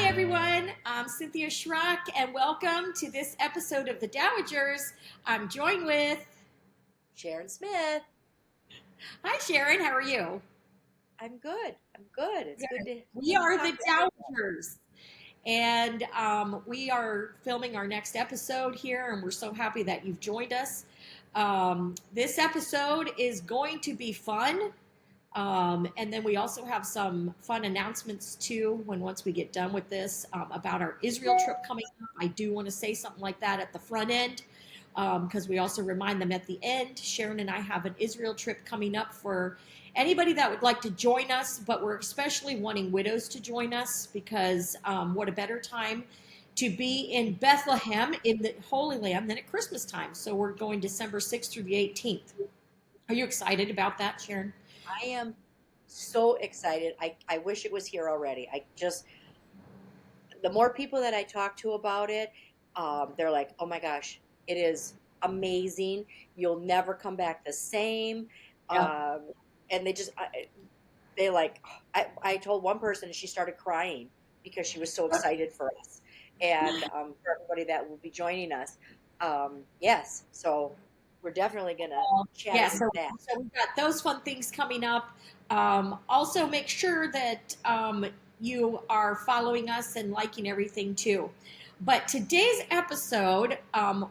everyone. I'm Cynthia Schrock, and welcome to this episode of The Dowagers. I'm joined with. Sharon Smith. Hi, Sharon. How are you? I'm good. I'm good. It's good Good. to We are talk The to you. Dowagers, and we are filming our next episode here, and we're so happy that you've joined us. This episode is going to be fun. And then we also have some fun announcements too when once we get done with this about our Israel trip coming up. I do want to say something like that at the front end because we also remind them at the end. Sharon and I have an Israel trip coming up for anybody that would like to join us, but we're especially wanting widows to join us because what a better time to be in Bethlehem in the Holy Land than at Christmas time. So we're going December 6th through the 18th. Are you excited about that, Sharon? I am so excited. I wish it was here already. The more people that I talk to about it, they're like, oh my gosh, it is amazing. You'll never come back the same. Yeah. Um, and I told one person she started crying because she was so excited for us and for everybody that will be joining us. Yes, so we're definitely going to chat Yeah, about so, that. so we've got those fun things coming up. Also, make sure that you are following us and liking everything too. But today's episode,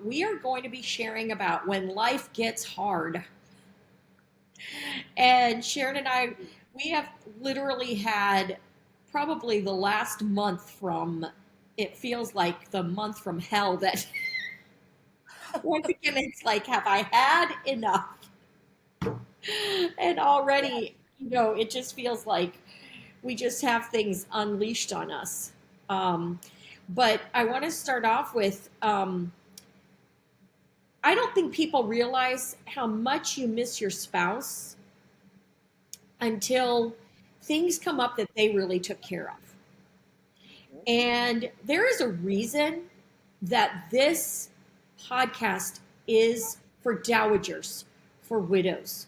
we are going to be sharing about when life gets hard. And Sharon and I, we have literally had probably the last month from, it feels like the month from hell that once again, it's like, have I had enough? And already, it just feels like we just have things unleashed on us. Um, but I want to start off with I don't think people realize how much you miss your spouse until things come up that they really took care of. And there is a reason that this podcast is for dowagers, for widows,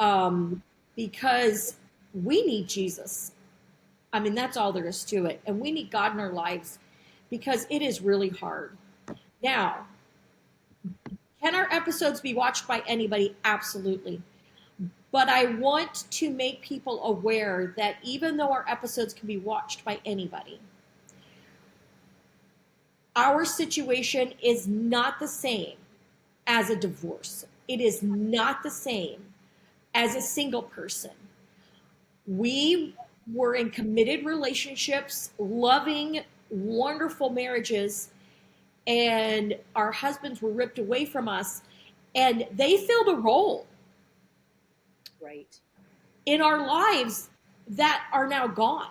um, because we need Jesus. I mean, that's all there is to it. And we need God in our lives because it is really hard. Now, can our episodes be watched by anybody? Absolutely. But I want to make people aware that even though our episodes can be watched by anybody, our situation is not the same as a divorce. It is not the same as a single person. We were in committed relationships, loving, wonderful marriages, and our husbands were ripped away from us, and they filled a role Right. in our lives that are now gone.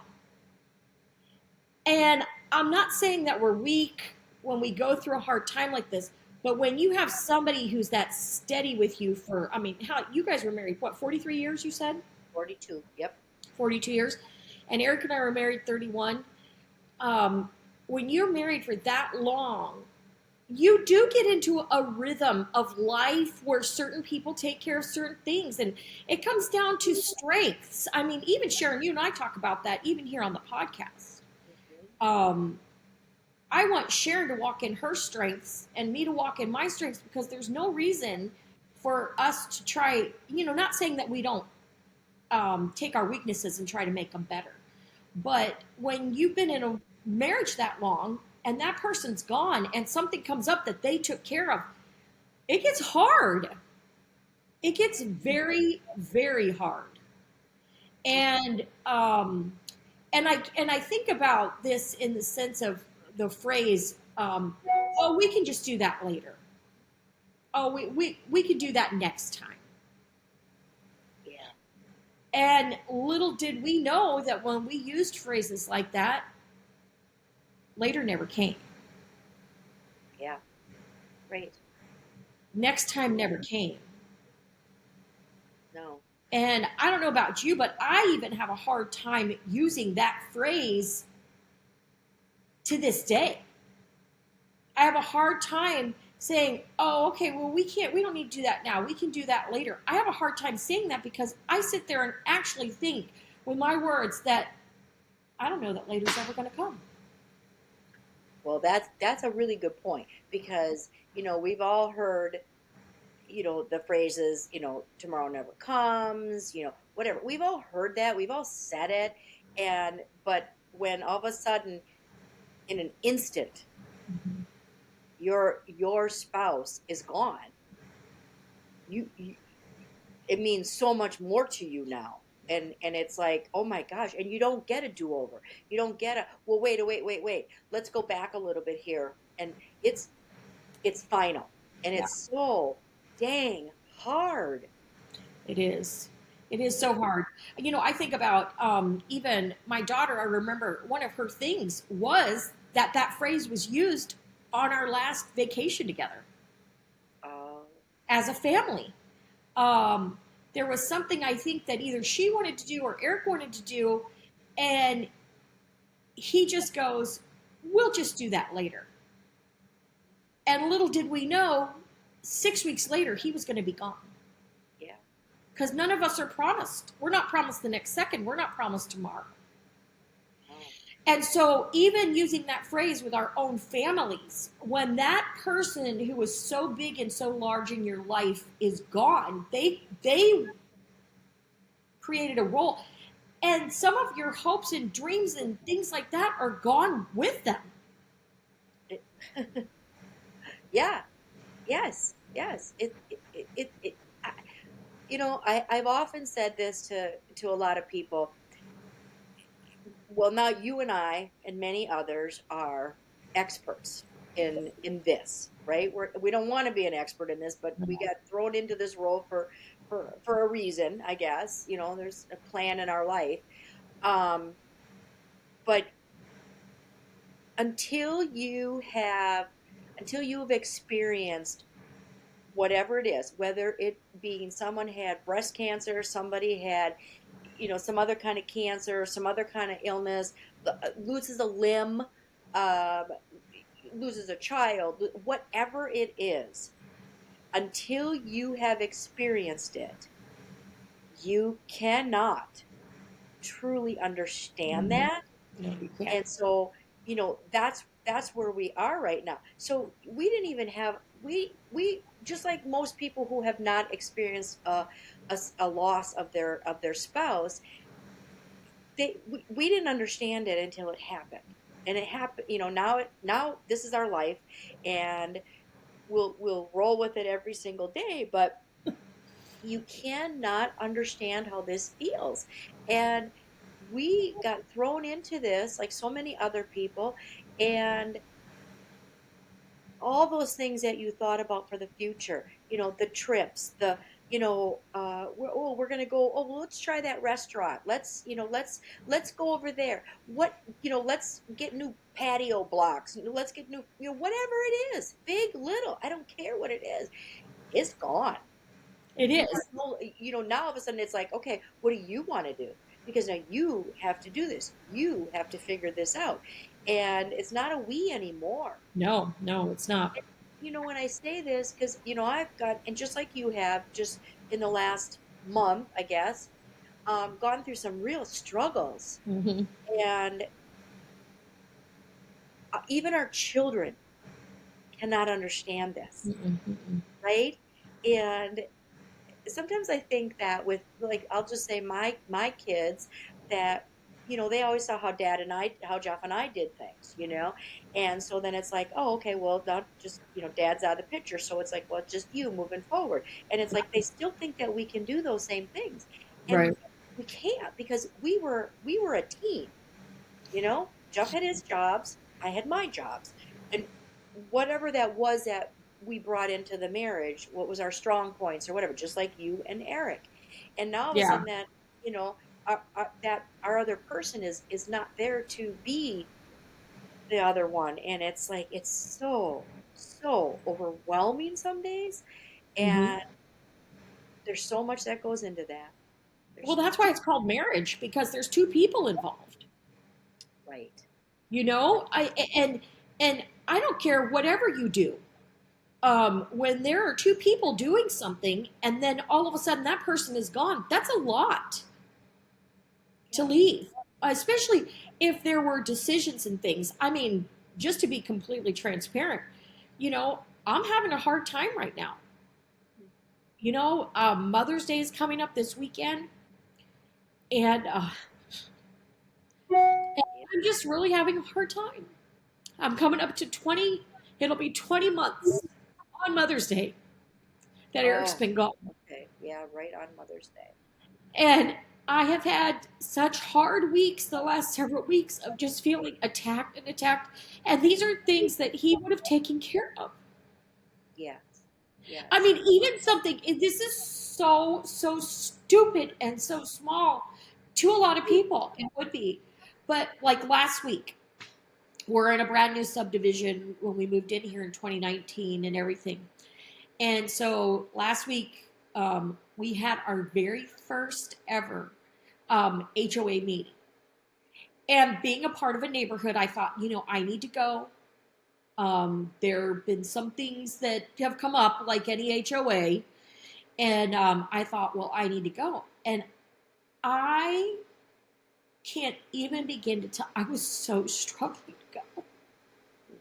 And I'm not saying that we're weak when we go through a hard time like this, but when you have somebody who's that steady with you for, I mean, how you guys were married, what, 43 years you said? 42. Yep. 42 years. And Eric and I were married 31. When you're married for that long, you do get into a rhythm of life where certain people take care of certain things. And it comes down to strengths. I mean, even Sharon, you and I talk about that, even here on the podcast. Um, I want Sharon to walk in her strengths and me to walk in my strengths because there's no reason for us to try, not saying that we don't take our weaknesses and try to make them better. But when you've been in a marriage that long and that person's gone and something comes up that they took care of, it gets hard. It gets very, very hard. And I think about this in the sense of the phrase, "Oh, we can just do that later. Oh, we can do that next time." Yeah. And little did we know that when we used phrases like that, later never came. Yeah. Right. Next time never came. No. And I don't know about you, but I even have a hard time using that phrase to this day. I have a hard time saying, oh, okay, well, we don't need to do that now. We can do that later. I have a hard time saying that because I sit there and actually think with my words that I don't know that later's ever going to come. Well, that's a really good point because, we've all heard, the phrases, tomorrow never comes, whatever. We've all heard that. We've all said it. But when all of a sudden, in an instant, your spouse is gone, you it means so much more to you now. And it's like, oh my gosh, and you don't get a do-over. You don't get a, well, wait. Let's go back a little bit here. And it's final. And Yeah, it's so dang hard. it is. It is so hard. I think about even my daughter. I remember one of her things was that phrase was used on our last vacation together Oh, as a family. Um, there was something I think that either she wanted to do or Eric wanted to do, and he just goes, "We'll just do that later." And little did we know, 6 weeks later, he was going to be gone. yeah. Because none of us are promised. We're not promised the next second. We're not promised tomorrow. Oh, And so, even using that phrase with our own families, when that person who was so big and so large in your life is gone, they created a role, and some of your hopes and dreams and things like that are gone with them. it, yeah. Yes. I've often said this to a lot of people. Well, now you and I and many others are experts in this, right? We don't want to be an expert in this, but we got thrown into this role for a reason, I guess. There's a plan in our life. Um, but until you have until you've experienced whatever it is, whether it being someone had breast cancer, somebody had, some other kind of cancer, some other kind of illness, loses a limb, uh, loses a child, whatever it is, until you have experienced it, you cannot truly understand Mm-hmm. that. No, you can't. And so, that's where we are right now. So we didn't even have we just like most people who have not experienced a loss of their spouse, we didn't understand it until it happened. And it happened, now this is our life, and we'll roll with it every single day. But you cannot understand how this feels. And we got thrown into this like so many other people, and all those things that you thought about for the future, the trips, we're going to go, oh, well, let's try that restaurant. Let's go over there. Let's get new patio blocks. Let's get new, whatever it is, big, little, I don't care what it is. It's gone. It You is. now all of a sudden it's like, okay, what do you want to do? Because now you have to do this. You have to figure this out. And it's not a we anymore. No, no, it's not. When I say this, because, I've got, and just like you have, just in the last month, I guess, gone through some real struggles. Mm-hmm. And even our children cannot understand this, Mm-mm. right? And sometimes I think that with, like, I'll just say my kids, that they always saw how Jeff and I did things, and so then it's like, oh, okay, well, now just, dad's out of the picture, so it's like, well, it's just you moving forward. And it's like they still think that we can do those same things, and Right. we can't, because we were a team. Jeff had his jobs, I had my jobs, and whatever that was that we brought into the marriage, what was our strong points or whatever, just like you and Eric. And now all of a Yeah. sudden that, you know, that our other person is not there to be the other one, and it's like it's so overwhelming some days, Mm-hmm. and there's so much that goes into that. Well, There's that's why it's called marriage because there's two people involved. right. I and I don't care whatever you do. When there are two people doing something and then all of a sudden that person is gone, that's a lot to Yeah. leave, especially if there were decisions and things. I mean, just to be completely transparent, I'm having a hard time right now. Mother's Day is coming up this weekend, and Yeah. I'm just really having a hard time. I'm coming up to 20, it'll be 20 months on Mother's Day that Eric's Oh, been gone. okay. Yeah, right on Mother's Day. And I have had such hard weeks the last several weeks of just feeling attacked and attacked. And these are things that he would have taken care of. Yes. I Yes. mean, even something, this is so stupid and so small to a lot of people. It would be. But like last week, we're in a brand new subdivision when we moved in here in 2019 and everything. And so last week, we had our very first ever HOA meeting. And being a part of a neighborhood, I thought, I need to go. There have been some things that have come up, like any HOA. And I thought, well, I need to go. And I can't even begin to tell. I was so struggling to go. Hmm.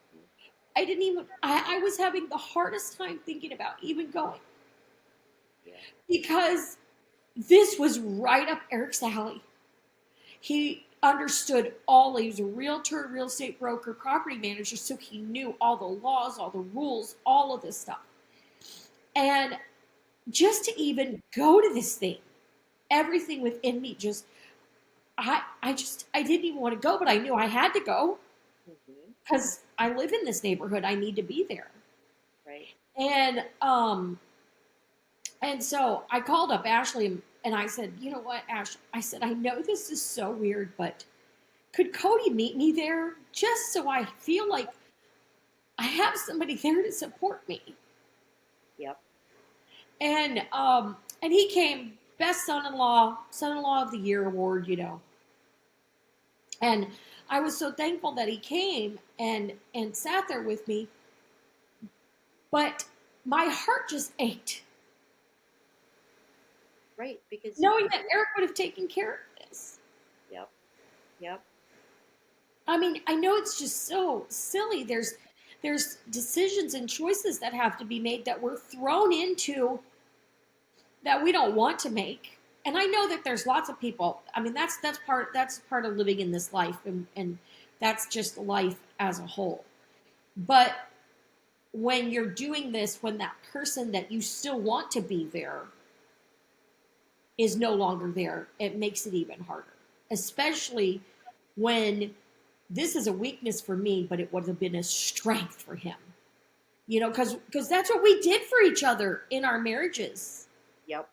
I didn't even, I was having the hardest time thinking about even going Yeah. because this was right up Eric's alley. He understood all. He was a realtor, real estate broker, property manager, so he knew all the laws, all the rules, all of this stuff. And just to even go to this thing, everything within me just I didn't even want to go, but I knew I had to go Hmm. because I live in this neighborhood. I need to be there. Right. And and so I called up Ashley and I said, you know what, Ashley? I said, I know this is so weird, but could Cody meet me there just so I feel like I have somebody there to support me? Yep. And he came, best son-in-law of the year award. And I was so thankful that he came and sat there with me, but my heart just ached Right. Because knowing that Eric would have taken care of this. yep. Yep. I mean, I know it's just so silly. There's decisions and choices that have to be made that we're thrown into that we don't want to make. And I know that there's lots of people. I mean, that's part of living in this life, and that's just life as a whole. But when you're doing this, when that person that you still want to be there is no longer there, it makes it even harder. Especially when this is a weakness for me, but it would have been a strength for him. Because that's what we did for each other in our marriages. Yep.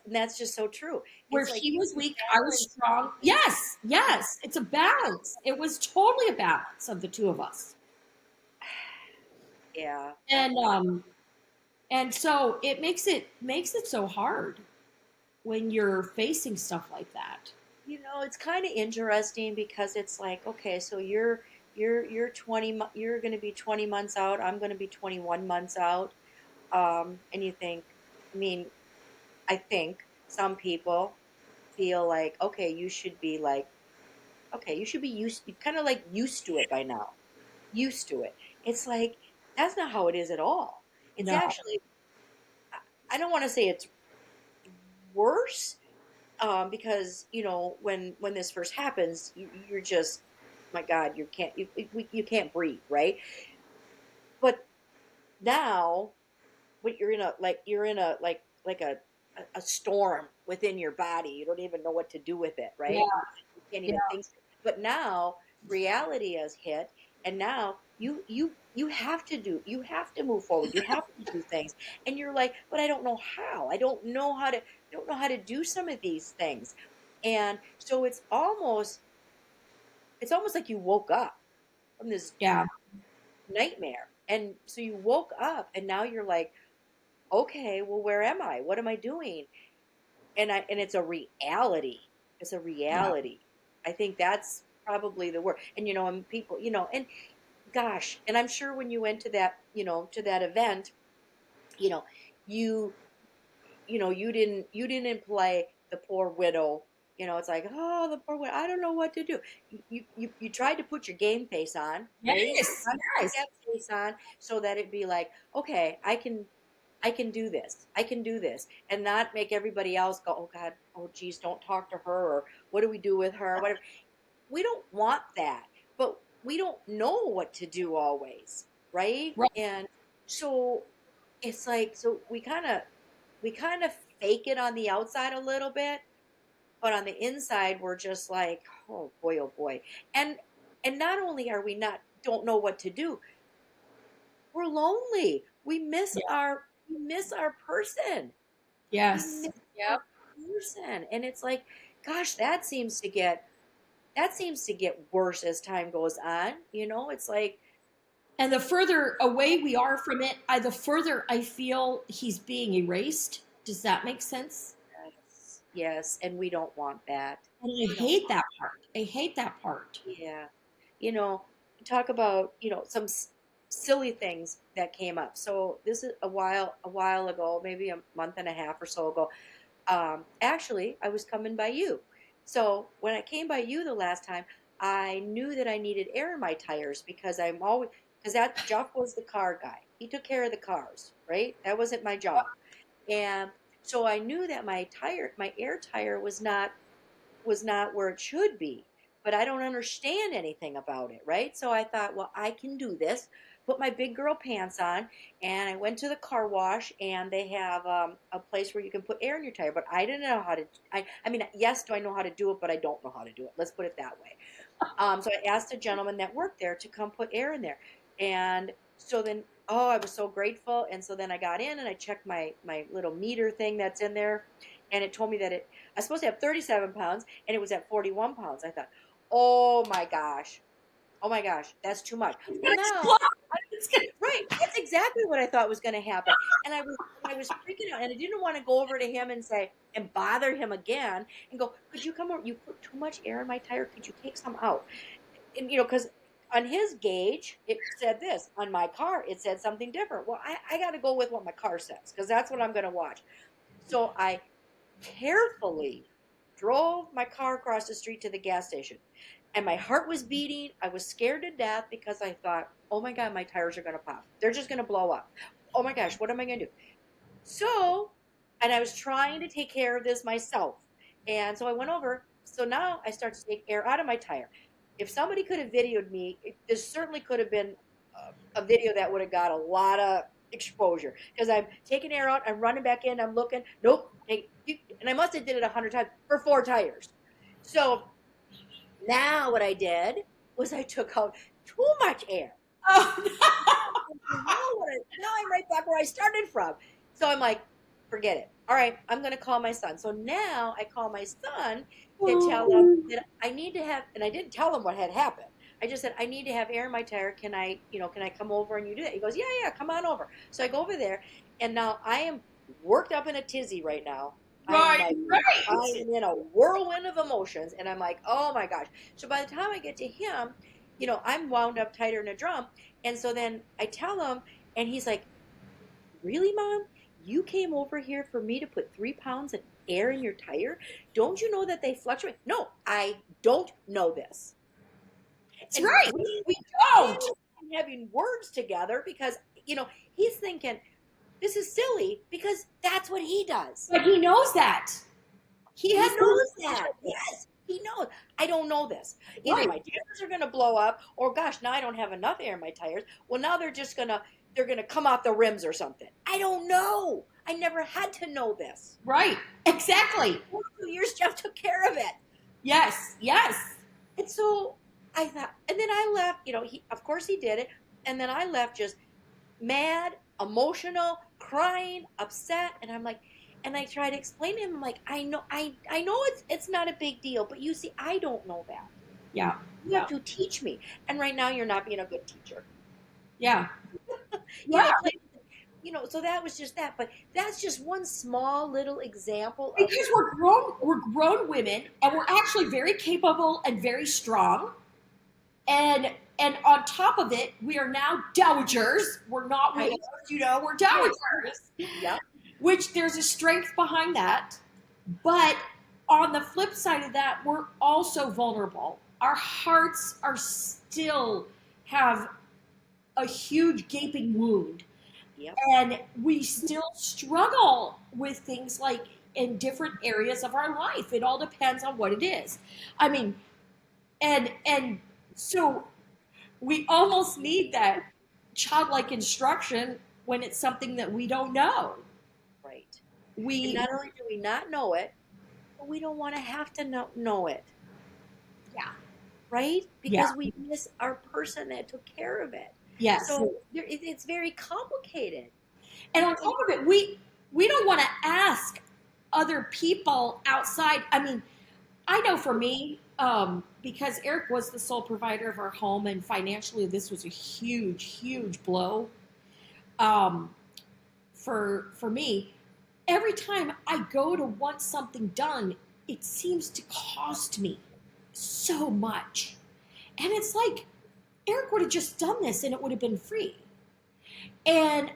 That's just so true. Where It's like he was you weak, I was balance. strong. Yes, yes, it's a balance. It was totally a balance of the two of us. Yeah. And so it makes it so hard when you're facing stuff like that. It's kind of interesting because it's like, okay, so you're 20, you're going to be 20 months out. I'm going to be 21 months out. And you think, I mean, I think some people feel like, okay, you should be like, okay, you should be kind of like used to it by now. Used to it. It's like that's not how it is at all. It's No. actually, I don't want to say it's worse, because when this first happens, you're just, my God, you can't breathe, right? But now, but you're in a like a storm within your body. You don't even know what to do with it, Yeah. right? You can't Yeah. even think. But now reality has hit, and now you have to move forward. You have to do things, and you're like, but I don't know how. I don't know how to do some of these things, and so it's almost like you woke up from this Yeah. nightmare, and so you woke up, and now you're like, okay, well, where am I? What am I doing? And it's a reality. It's a Yeah. reality. I think that's probably the word. And people, and gosh, and I'm sure when you went to that event, you know, you you didn't play the poor widow, It's like, oh, the poor one, I don't know what to do. You tried to put your game face on, right? Yes, Try to put yes. that face on so that it'd be like, okay, I can do this. I can do this. And not make everybody else go, oh God, oh geez, don't talk to her, or what do we do with her? Whatever. We don't want that, but we don't know what to do always, right? Right. And so it's like, so we kind of fake it on the outside a little bit, but on the inside we're just like, oh boy, oh boy. And not only are we not don't know what to do, we're lonely. We miss our person. We Yes. miss our Yep. person. And it's like, gosh, that seems to get worse as time goes on. It's like, And the further away we are from it, the further I feel he's being erased. Does that make sense? yes, yes, and we don't want that. And I We don't hate want, that part. I hate that part. yeah. You know, talk about, some silly things that came up. So this is a while ago, maybe a month and a half or so ago. Actually, I was coming by you. So when I came by you the last time, I knew that I needed air in my tires because that Jeff was the car guy. He took care of the cars, right? That wasn't my job. And so I knew that my air tire was not where it should be, but I don't understand anything about it, right? So I thought, well, I can do this. Put my big girl pants on, and I went to the car wash, and they have a place where you can put air in your tire. But I didn't know how to. I mean, yes, do I know how to do it? But I don't know how to do it. Let's put it that way. So I asked a gentleman that worked there to come put air in there, and so then, oh, I was so grateful. And so then I got in and I checked my little meter thing that's in there, and it told me that I was supposed to have 37 pounds, and it was at 41 pounds. I thought, oh my gosh, that's too much. It's Well, gonna now, explode. It's gonna- right, that's exactly what I thought was going to happen, and I was freaking out, and I didn't want to go over to him and bother him again and go, could you come over? You put too much air in my tire. Could you take some out? And because on his gauge it said this, on my car it said something different. Well, I got to go with what my car says because that's what I'm going to watch. So I carefully drove my car across the street to the gas station, and my heart was beating. I was scared to death because I thought, oh my god, my tires are going to pop, they're just going to blow up. Oh my gosh, what am I going to do? So, and I was trying to take care of this myself. And so I went over. So now I start to take air out of my tire. If somebody could have videoed me, this certainly could have been a video that would have got a lot of exposure because I'm taking air out, I'm running back in, I'm looking, nope, and I must have did it 100 times for 4 tires. So now what I did was I took out too much air. Oh, Now I'm right back where I started from. So I'm like, forget it. All right, I'm going to call my son. So now I call my son to tell him no. that I need to have, and I didn't tell him what had happened. I just said, I need to have air in my tire. Can I come over and you do that? He goes, yeah, yeah, come on over. So I go over there, and now I am worked up in a tizzy right now. I am Right, like, I right. am in a whirlwind of emotions, and I'm like, oh my gosh. So by the time I get to him, I'm wound up tighter than a drum. And so then I tell him, and he's like, really, Mom? You came over here for me to put 3 pounds of air in your tire? Don't you know that they fluctuate? No, I don't know this. It's And right. we Don't. can't even having words together because, he's thinking, this is silly because that's what he does. But he knows that. He He has no knows knowledge that. of this. Yes, he knows. I don't know this. Either Right. my tires are going to blow up, or gosh, now I don't have enough air in my tires. Well, now they're gonna come off the rims or something. I don't know. I never had to know this. Right. Exactly. For 2 years, Jeff took care of it, Yes. Yes. and so I thought, and then I left. Of course he did it, and then I left just mad, emotional, crying, upset, and I'm like, and I try to explain to him, I'm like, I know it's not a big deal, but you see, I don't know that. Yeah. You Yeah. have to teach me, and right now you're not being a good teacher. Yeah. You Yeah. know, play, so that was just that, but that's just one small little example of Because we're grown women, and we're actually very capable and very strong. And on top of it, we are now dowagers. We're not right, widows, we're right, dowagers. yep, Which there's a strength behind that. But on the flip side of that, we're also vulnerable. Our hearts are still have a huge gaping wound, Yep. and we still struggle with things like in different areas of our life. It all depends on what it is. I mean, and so we almost need that childlike instruction when it's something that we don't know. Right. And We not only do we not know it, but we don't want to have to know it, Yeah, right? yeah, Because we miss our person that took care of it. yes. So it's very complicated. And You, on top of it, we don't want to ask other people outside. I mean, I know for me, because Eric was the sole provider of our home, and financially, this was a huge, huge blow um, for me. Every time I go to want something done, it seems to cost me so much, and it's like Eric would have just done this, and it would have been free. And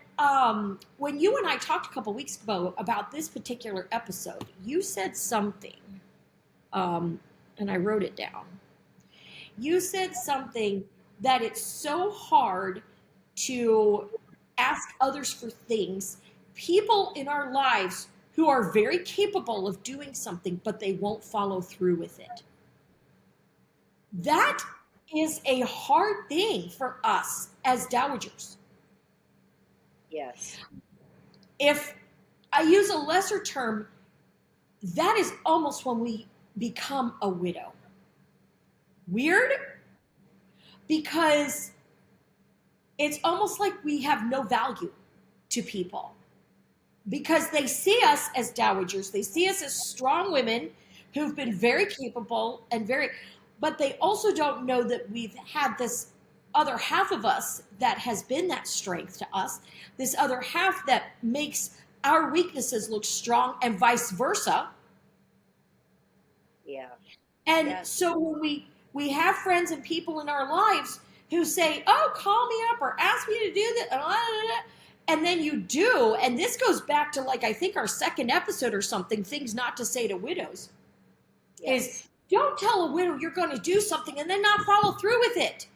when you and I talked a couple weeks ago about this particular episode, you said something, um, and I wrote it down. You said something that it's so hard to ask others for things, people in our lives who are very capable of doing something, but they won't follow through with it. That is a hard thing for us as dowagers. yes. If I use a lesser term, that is almost when we become a widow. Weird, because it's almost like we have no value to people because they see us as dowagers. They see us as strong women who've been very capable and very, but they also don't know that we've had this other half of us that has been that strength to us, this other half that makes our weaknesses look strong and vice versa. Yeah. And Yes. so when we have friends and people in our lives who say, "Oh, call me up or ask me to do that," and then you do, and this goes back to like I think our second episode or something, things not to say to widows, is Yes. don't tell a widow you're going to do something and then not follow through with it,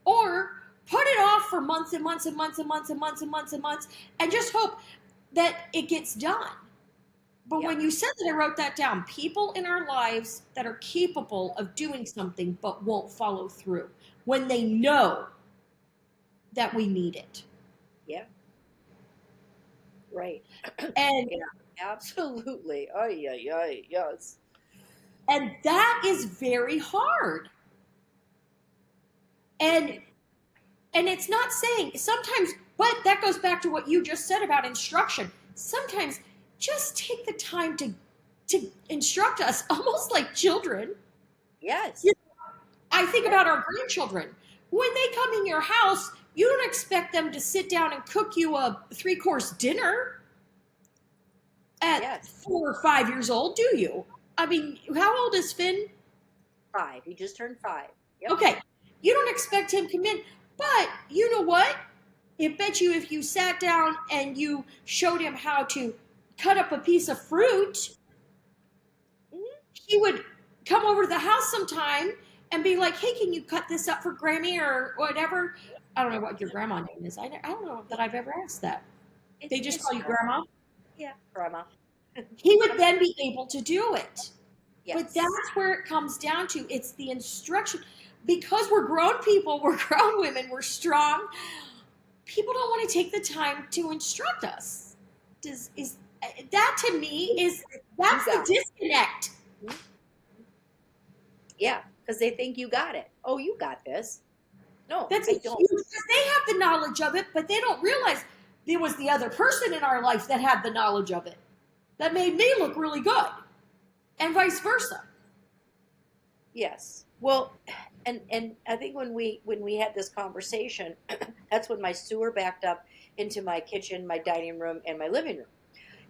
or put it off for months and months and months and months and months and months and months, and just hope that it gets done. But Yep. when you said that, I wrote that down. People in our lives that are capable of doing something but won't follow through when they know that we need it. Yeah. Right. And Yeah. Absolutely. Oh yeah. Yeah. Yes. and that is very hard. And It, and it's not saying sometimes, but that goes back to what you just said about instruction. Sometimes just take the time to instruct us almost like children. yes. I think Yes. about our grandchildren. When they come in your house, you don't expect them to sit down and cook you a three-course dinner at Yes. 4 or 5 years old, do you? I mean, how old is Finn? 5. He just turned 5. Yep. Okay, you don't expect him to come in, but you know what? I bet you if you sat down and you showed him how to cut up a piece of fruit, Mhm. he would come over to the house sometime and be like, "Hey, can you cut this up for Grammy or whatever?" I don't know what your grandma name is. I don't know that I've ever asked that. It's They just Miss call you Sharon. grandma. Yeah, grandma. He would then be able to do it. But Yes. that's where it comes down to. It's the instruction. Because we're grown people, we're grown women, we're strong. People don't want to take the time to instruct us. Does is that to me is You that's the got disconnect. it. Mhm. Yeah, because they think you got it. Oh, you got this. No, That's a I huge don't. because they have the knowledge of it, but they don't realize there was the other person in our life that had the knowledge of it that made me look really good, and vice versa. Yes. Well, and I think when we had this conversation, that's when my sewer backed up into my kitchen, my dining room, and my living room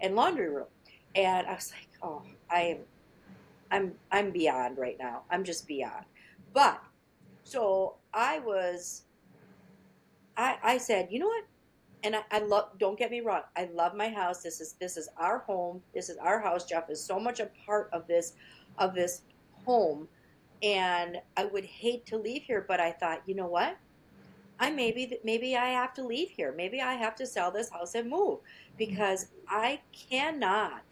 and laundry room. And I was like, oh, I'm beyond right now. I'm just beyond. But so I said, you know what? and I love, don't get me wrong, I love my house. This is our home. This is our house. Jeff is so much a part of this home. And I would hate to leave here, but I thought, you know what? Maybe I have to leave here. Maybe I have to sell this house and move because I cannot,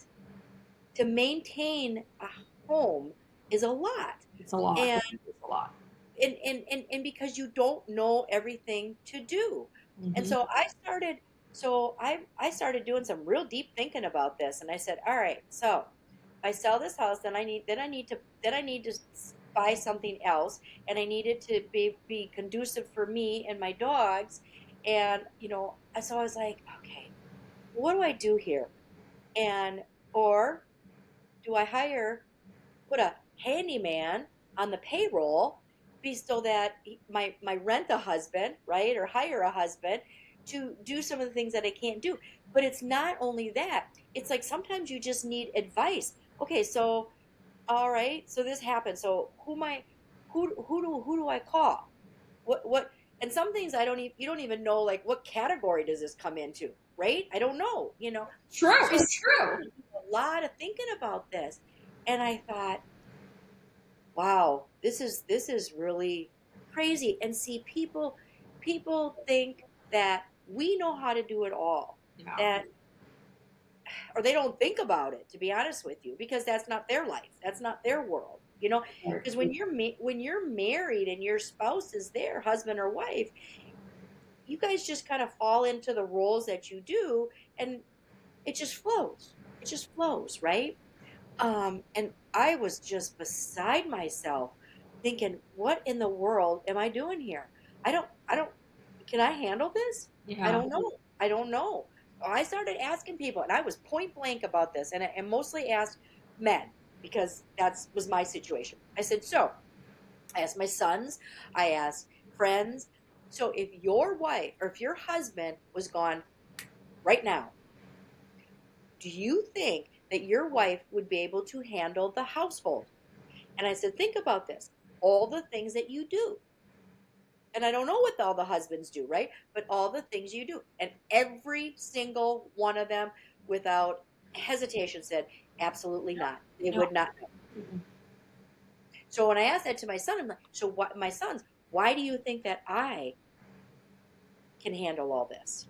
to maintain a home is a lot. It's a lot. And It's a lot. and because you don't know everything to do. And Mm-hmm. so I started doing some real deep thinking about this, and I said, all right, so if I sell this house, then I need to buy something else, and I need it to be conducive for me and my dogs. And so I was like, okay, what do I do here? And or do I put a handyman on the payroll, be so that my rent a husband, right, or hire a husband to do some of the things that I can't do. But it's not only that. It's like sometimes you just need advice. Okay, so all right, so this happened. So who do I call? What? And some things I don't even you don't even know, like, what category does this come into, right? I don't know, True. So It's true. a lot of thinking about this, and I thought, wow, this is really crazy. And see, people think that we know how to do it all, Yeah. that or they don't think about it, to be honest with you, because that's not their life, that's not their world. Right. Because when you're married and your spouse is there, husband or wife, you guys just kind of fall into the roles that you do, and it just flows, right? And I was just beside myself thinking, what in the world am I doing here? I don't, can I handle this? I Yeah. don't know. I don't know. I started asking people, and I was point blank about this, and mostly asked men because was my situation. I said, so I asked my sons, I asked friends. So if your wife or if your husband was gone right now, do you think that your wife would be able to handle the household? And I said, think about this, all the things that you do. And I don't know what all the husbands do, right? But all the things you do. And every single one of them, without hesitation, said, absolutely not. They No. would not know. Mm-mm. So when I asked that to my son, I'm like, so what, my sons, why do you think that I can handle all this?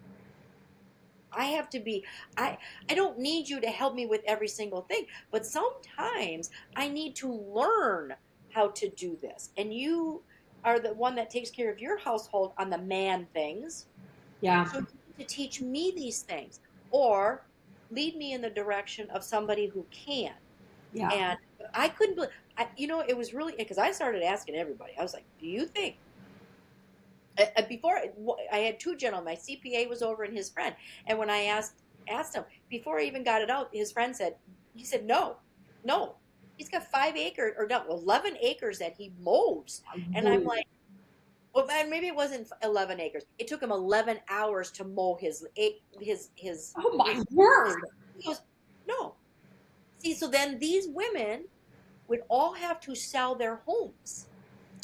I have to be, I don't need you to help me with every single thing, but sometimes I need to learn how to do this. And you are the one that takes care of your household on the man things. Yeah. So you need to teach me these things or lead me in the direction of somebody who can. Yeah. And I couldn't believe, it was really, because I started asking everybody. I was like, do you think before I had two gentlemen, my CPA was over and his friend, and when I asked him before I even got it out, his friend said, he said, no, no, he's got 5 acres, or no, 11 acres that he mows. And I'm Whoa. like, well, man, maybe it wasn't 11 acres. It took him 11 hours to mow Oh my his word. he goes, no. See, so then these women would all have to sell their homes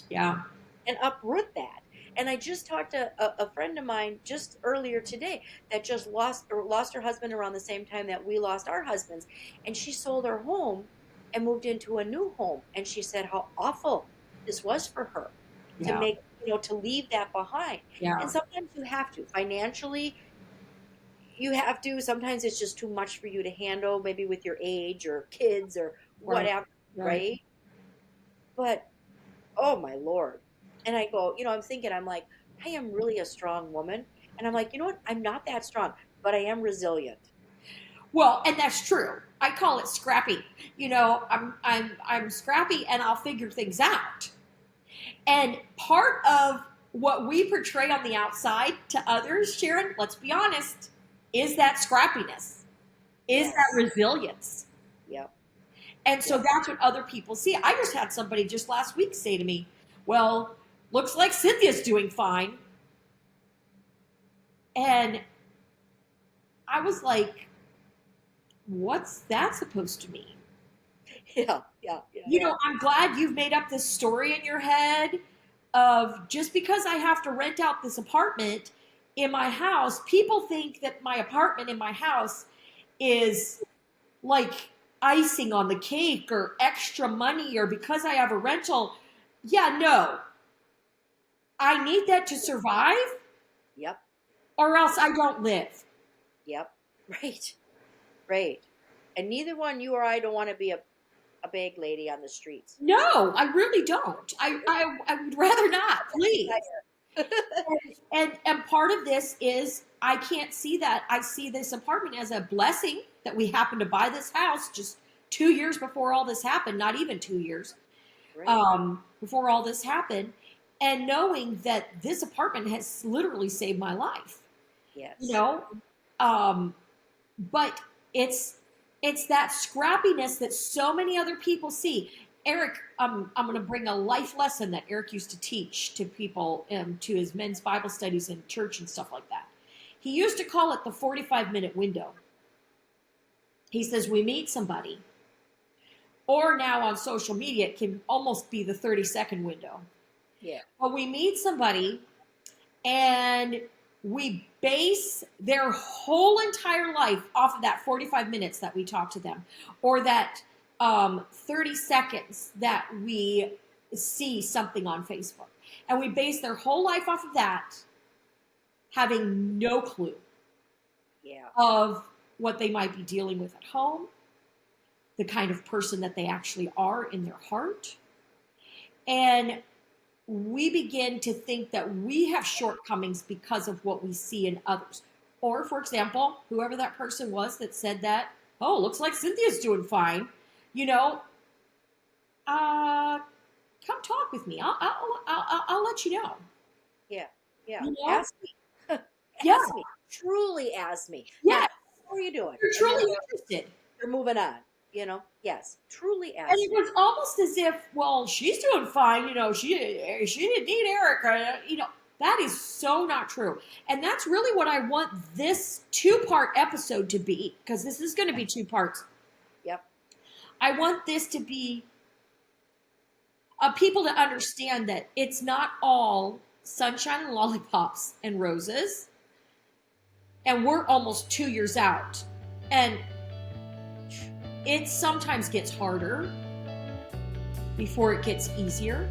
Yeah. and uproot that. And I just talked to a friend of mine just earlier today that just lost her husband around the same time that we lost our husbands, and she sold her home and moved into a new home. And she said how awful this was for her to Yeah. make to leave that behind. And Yeah. sometimes you have to financially. You have to. Sometimes it's just too much for you to handle, maybe with your age or kids or Right. whatever, Right. right? But oh my Lord. And I go, I'm thinking, I'm like, I am really a strong woman. And I'm like, you know what? I'm not that strong, but I am resilient. Well, and that's true. I call it scrappy. I'm scrappy and I'll figure things out. And part of what we portray on the outside to others, Sharon, let's be honest, is that scrappiness, is that Yes. resilience. Yep. And so Yep. that's what other people see. I just had somebody just last week say to me, well, looks like Cynthia's doing fine. And I was like, what's that supposed to mean? Yeah. Yeah. Yeah. Yeah. I'm glad you've made up this story in your head of just because I have to rent out this apartment in my house, people think that my apartment in my house is like icing on the cake or extra money or because I have a rental. Yeah, no. I need that to survive Yep. or else I don't live. Yep. Right. Right. And neither one, you or I, don't want to be a bag lady on the streets. No, I really don't. I would rather not, please. And part of this is I can't see that. I see this apartment as a blessing that we happened to buy this house just 2 years before all this happened, not even 2 years Right. before all this happened, and knowing that this apartment has literally saved my life. Yes. You know, but it's that scrappiness that so many other people see. Eric, I'm going to bring a life lesson that Eric used to teach to people, to his men's Bible studies in church and stuff like that. He used to call it the 45-minute window. He says, we meet somebody, or now on social media, it can almost be the 30-second window. Yeah. But we meet somebody and we base their whole entire life off of that 45 minutes that we talk to them, or that 30 seconds that we see something on Facebook. And we base their whole life off of that, having no clue of what they might be dealing with at home, the kind of person that they actually are in their heart. And we begin to think that we have shortcomings because of what we see in others. Or, for example, whoever that person was that said that, oh, looks like Cynthia's doing fine. Come talk with me. I'll let you know. Yeah. Yeah. You know? Ask me. Yeah. Ask me. Truly ask me. Yeah. Not, how are you doing? You're truly interested. You're moving on. Yes. Truly ask And it me. was almost as if, well, she's doing fine. She didn't need Eric. That is so not true. And that's really what I want this 2-part episode to be, because this is going to be 2 parts. Yep. I want this to be people to understand that it's not all sunshine and lollipops and roses. And we're almost 2 years out. And it sometimes gets harder before it gets easier.